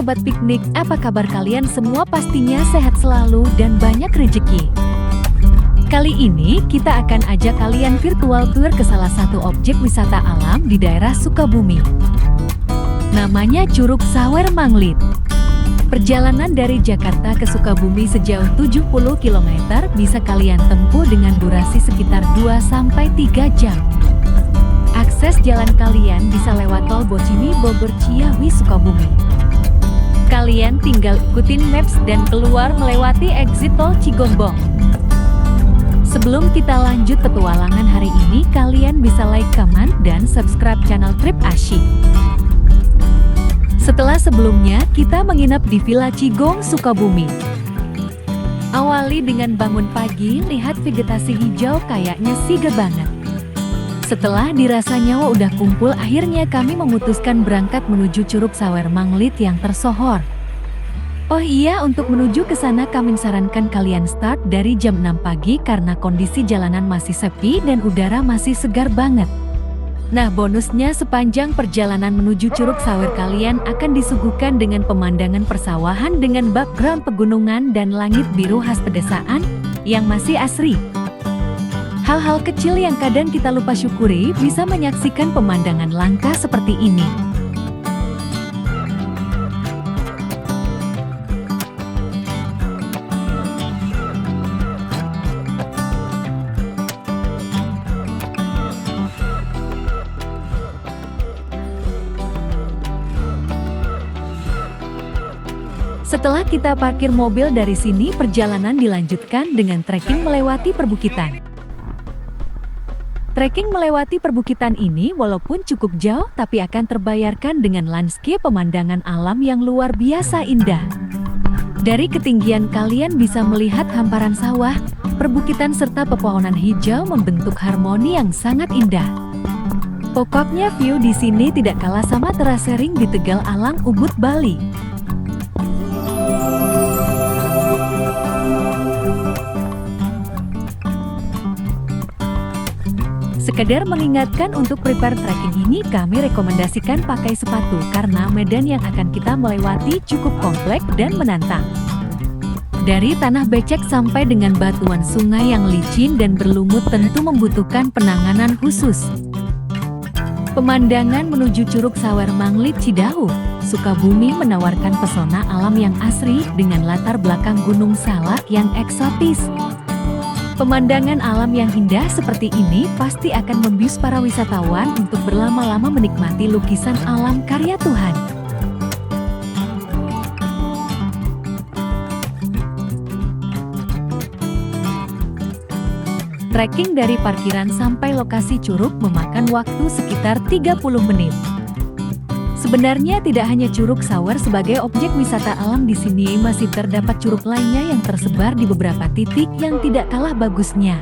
Sobat Piknik, apa kabar kalian semua? Pastinya sehat selalu dan banyak rezeki. Kali ini kita akan ajak kalian virtual tour ke salah satu objek wisata alam di daerah Sukabumi. Namanya Curug Sawer Manglit. Perjalanan dari Jakarta ke Sukabumi sejauh 70 km bisa kalian tempuh dengan durasi sekitar 2-3 jam. Akses jalan kalian bisa lewat tol Bocimi Bogor Ciawi Sukabumi. Kalian tinggal ikutin maps dan keluar melewati exit tol Cigombong. Sebelum kita lanjut petualangan hari ini, kalian bisa like, comment, dan subscribe channel Trip Asyik. Setelah sebelumnya kita menginap di Villa Cigong Sukabumi. Awali dengan bangun pagi, lihat vegetasi hijau kayaknya seger banget. Setelah dirasa nyawa udah kumpul, akhirnya kami memutuskan berangkat menuju Curug Sawer Manglit yang tersohor. Oh iya, untuk menuju ke sana kami sarankan kalian start dari jam 6 pagi karena kondisi jalanan masih sepi dan udara masih segar banget. Nah, bonusnya sepanjang perjalanan menuju Curug Sawer kalian akan disuguhkan dengan pemandangan persawahan dengan background pegunungan dan langit biru khas pedesaan yang masih asri. Hal-hal kecil yang kadang kita lupa syukuri bisa menyaksikan pemandangan langka seperti ini. Setelah kita parkir mobil dari sini, perjalanan dilanjutkan dengan trekking melewati perbukitan. Trekking melewati perbukitan ini walaupun cukup jauh tapi akan terbayarkan dengan landscape pemandangan alam yang luar biasa indah. Dari ketinggian kalian bisa melihat hamparan sawah, perbukitan serta pepohonan hijau membentuk harmoni yang sangat indah. Pokoknya view di sini tidak kalah sama terasering di Tegal Alang, Ubud, Bali. Sekedar mengingatkan, untuk prepare trekking ini kami rekomendasikan pakai sepatu karena medan yang akan kita melewati cukup kompleks dan menantang. Dari tanah becek sampai dengan batuan sungai yang licin dan berlumut tentu membutuhkan penanganan khusus. Pemandangan menuju Curug Sawer Manglit Cidahu, Sukabumi menawarkan pesona alam yang asri dengan latar belakang Gunung Salak yang eksotis. Pemandangan alam yang indah seperti ini pasti akan membius para wisatawan untuk berlama-lama menikmati lukisan alam karya Tuhan. Trekking dari parkiran sampai lokasi curug memakan waktu sekitar 30 menit. Sebenarnya tidak hanya Curug Sawer sebagai objek wisata alam, di sini masih terdapat curug lainnya yang tersebar di beberapa titik yang tidak kalah bagusnya.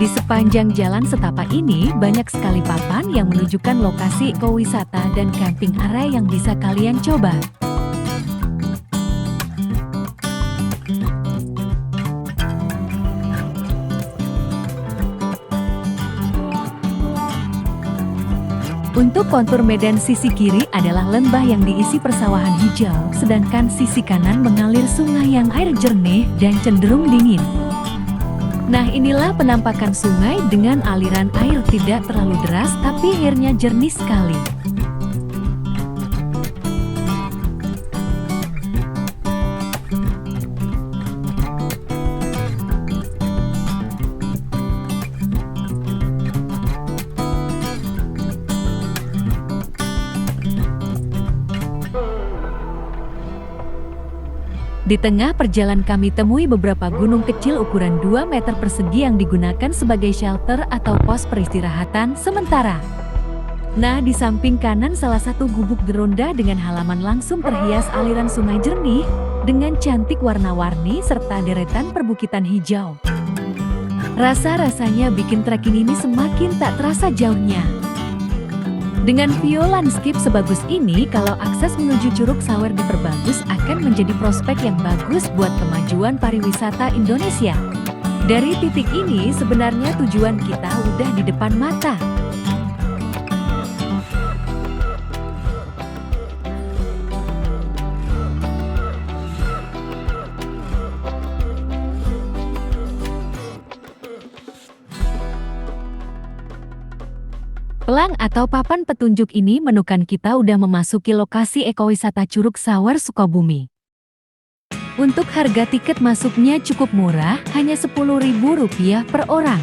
Di sepanjang jalan setapak ini banyak sekali papan yang menunjukkan lokasi ekowisata dan camping area yang bisa kalian coba. Untuk kontur medan sisi kiri adalah lembah yang diisi persawahan hijau, sedangkan sisi kanan mengalir sungai yang air jernih dan cenderung dingin. Nah, inilah penampakan sungai dengan aliran air tidak terlalu deras tapi airnya jernih sekali. Di tengah perjalanan kami temui beberapa gunung kecil ukuran 2 meter persegi yang digunakan sebagai shelter atau pos peristirahatan sementara. Nah, di samping kanan salah satu gubuk geronda dengan halaman langsung terhias aliran sungai jernih dengan cantik warna-warni serta deretan perbukitan hijau. Rasa-rasanya bikin trekking ini semakin tak terasa jauhnya. Dengan view landscape sebagus ini, kalau akses menuju Curug Sawer diperbagus akan menjadi prospek yang bagus buat kemajuan pariwisata Indonesia. Dari titik ini sebenarnya tujuan kita udah di depan mata. Pelang atau papan petunjuk ini menunjukkan kita udah memasuki lokasi ekowisata Curug Sawer Sukabumi. Untuk harga tiket masuknya cukup murah, hanya Rp10.000 per orang.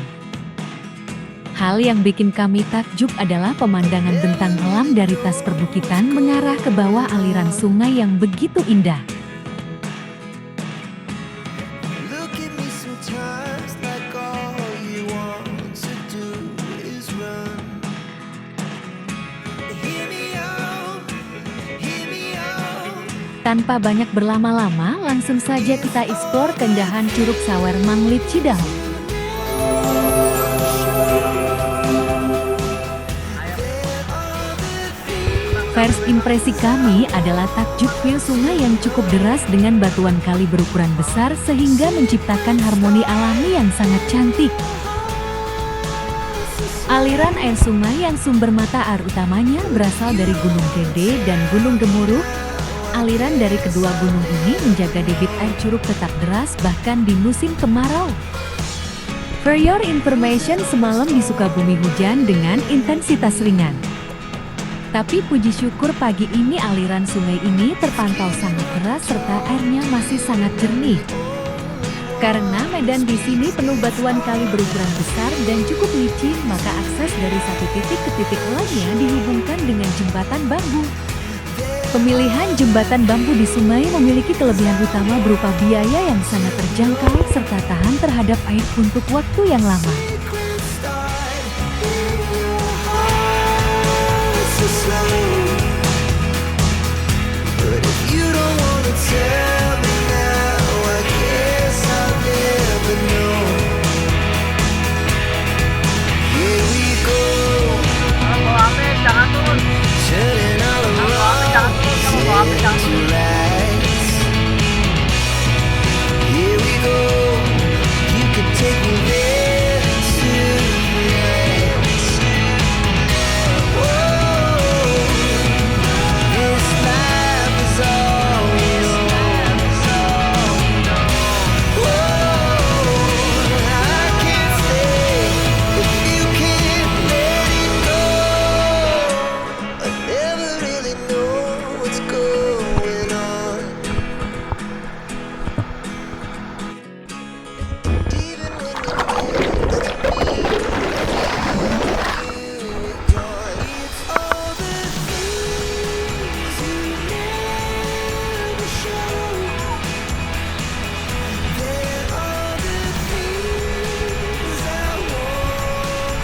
Hal yang bikin kami takjub adalah pemandangan bentang alam dari atas perbukitan mengarah ke bawah aliran sungai yang begitu indah. Tanpa banyak berlama-lama, langsung saja kita eksplor keindahan Curug Sawer Manglit Cidahu. First impresi kami adalah takjub view sungai yang cukup deras dengan batuan kali berukuran besar sehingga menciptakan harmoni alami yang sangat cantik. Aliran air sungai yang sumber mata air utamanya berasal dari Gunung Gede dan Gunung Gemuruh. Aliran dari kedua gunung ini menjaga debit air curug tetap deras bahkan di musim kemarau. For your information, semalam di Sukabumi hujan dengan intensitas ringan. Tapi puji syukur pagi ini aliran sungai ini terpantau sangat deras serta airnya masih sangat jernih. Karena medan di sini penuh batuan kali berukuran besar dan cukup licin, maka akses dari satu titik ke titik lainnya dihubungkan dengan jembatan bambu. Pemilihan jembatan bambu di sungai memiliki kelebihan utama berupa biaya yang sangat terjangkau serta tahan terhadap air untuk waktu yang lama.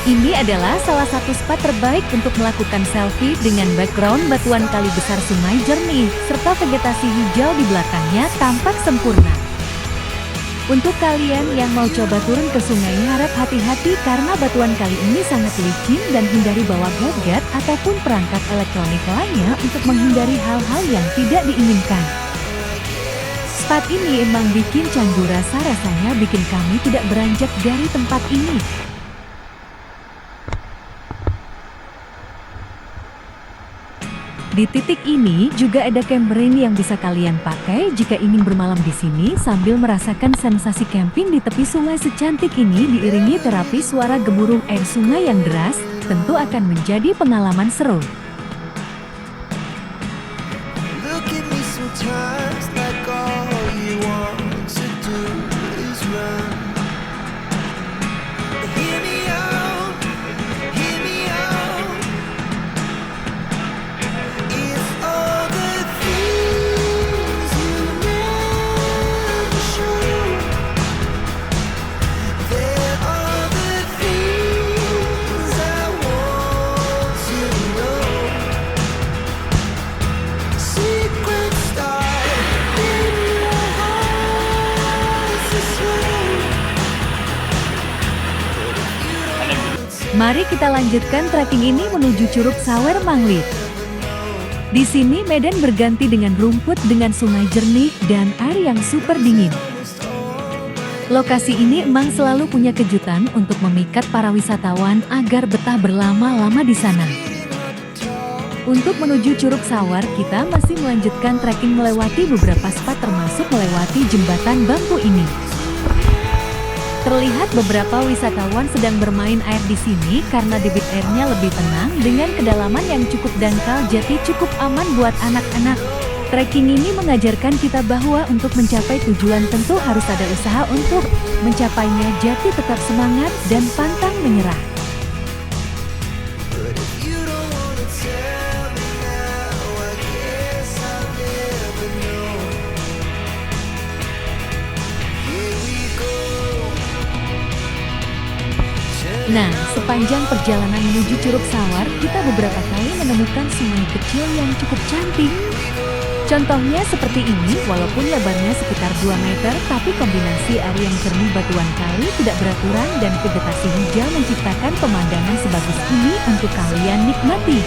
Ini adalah salah satu spot terbaik untuk melakukan selfie dengan background batuan kali besar sungai jernih, serta vegetasi hijau di belakangnya tampak sempurna. Untuk kalian yang mau coba turun ke sungai, harap hati-hati karena batuan kali ini sangat licin dan hindari bawa gadget ataupun perangkat elektronik lainnya untuk menghindari hal-hal yang tidak diinginkan. Spot ini emang bikin candu, rasanya bikin kami tidak beranjak dari tempat ini. Di titik ini juga ada camping yang bisa kalian pakai jika ingin bermalam di sini sambil merasakan sensasi camping di tepi sungai secantik ini diiringi terapi suara gemuruh air sungai yang deras, tentu akan menjadi pengalaman seru. Mari kita lanjutkan trekking ini menuju Curug Sawer Manglit. Di sini medan berganti dengan rumput dengan sungai jernih dan air yang super dingin. Lokasi ini emang selalu punya kejutan untuk memikat para wisatawan agar betah berlama-lama di sana. Untuk menuju Curug Sawer, kita masih melanjutkan trekking melewati beberapa spot termasuk melewati jembatan bambu ini. Terlihat beberapa wisatawan sedang bermain air di sini karena debit airnya lebih tenang dengan kedalaman yang cukup dangkal, jadi cukup aman buat anak-anak. Trekking ini mengajarkan kita bahwa untuk mencapai tujuan tentu harus ada usaha untuk mencapainya, jadi tetap semangat dan pantang menyerah. Nah, sepanjang perjalanan menuju Curug Sawer, kita beberapa kali menemukan sungai kecil yang cukup cantik. Contohnya seperti ini, walaupun lebarnya sekitar 2 meter, tapi kombinasi air yang jernih batuan kali tidak beraturan dan vegetasi hijau menciptakan pemandangan sebagus ini untuk kalian nikmati.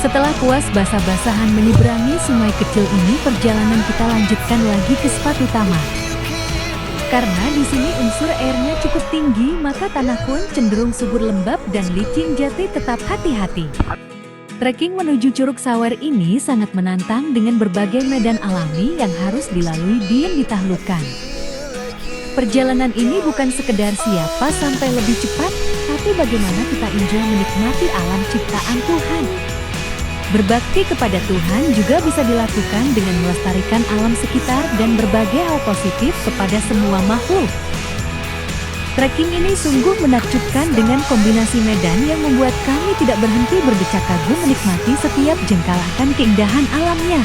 Setelah puas basah-basahan menyeberangi sungai kecil ini, perjalanan kita lanjutkan lagi ke spot utama. Karena di sini unsur airnya cukup tinggi, maka tanah pun cenderung subur lembab dan licin, jadi tetap hati-hati. Trekking menuju Curug Sawer ini sangat menantang dengan berbagai medan alami yang harus dilalui dan ditaklukkan. Perjalanan ini bukan sekedar siapa sampai lebih cepat, tapi bagaimana kita enjoy menikmati alam ciptaan Tuhan. Berbakti kepada Tuhan juga bisa dilakukan dengan melestarikan alam sekitar dan berbagai hal positif kepada semua makhluk. Trekking ini sungguh menakjubkan dengan kombinasi medan yang membuat kami tidak berhenti berdecak kagum menikmati setiap jengkal akan keindahan alamnya.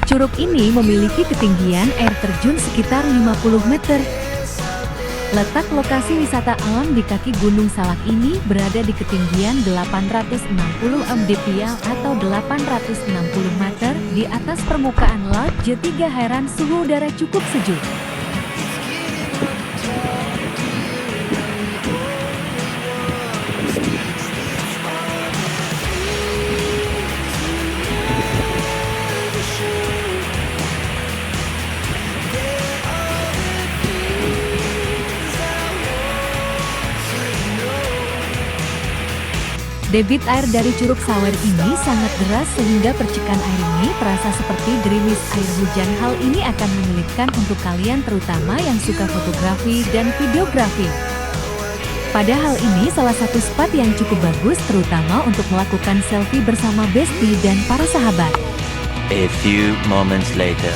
Curug ini memiliki ketinggian air terjun sekitar 50 meter. Letak lokasi wisata alam di kaki Gunung Salak ini berada di ketinggian 860 mdpl atau 860 meter di atas permukaan laut, jadi gak heran suhu udara cukup sejuk. Debit air dari Curug Sawer ini sangat deras sehingga percikan air ini terasa seperti gerimis air hujan. Hal ini akan menyulitkan untuk kalian terutama yang suka fotografi dan videografi. Padahal ini salah satu spot yang cukup bagus terutama untuk melakukan selfie bersama bestie dan para sahabat. A few moments later.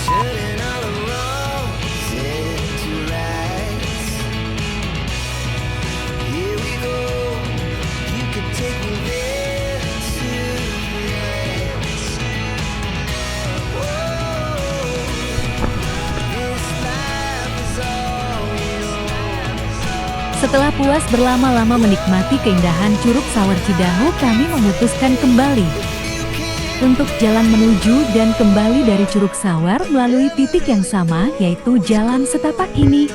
Setelah puas berlama-lama menikmati keindahan Curug Sawer Cidahu, kami memutuskan kembali untuk jalan menuju dan kembali dari Curug Sawer melalui titik yang sama, yaitu Jalan Setapak ini.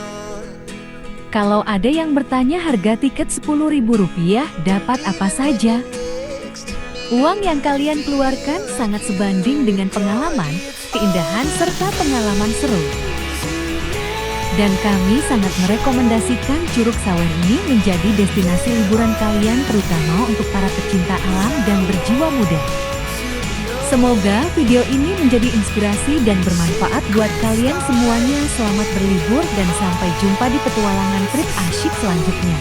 Kalau ada yang bertanya harga tiket Rp10.000 dapat apa saja? Uang yang kalian keluarkan sangat sebanding dengan pengalaman, keindahan serta pengalaman seru. Dan kami sangat merekomendasikan Curug Sawer ini menjadi destinasi liburan kalian terutama untuk para pecinta alam dan berjiwa muda. Semoga video ini menjadi inspirasi dan bermanfaat buat kalian semuanya. Selamat berlibur dan sampai jumpa di petualangan trip asyik selanjutnya.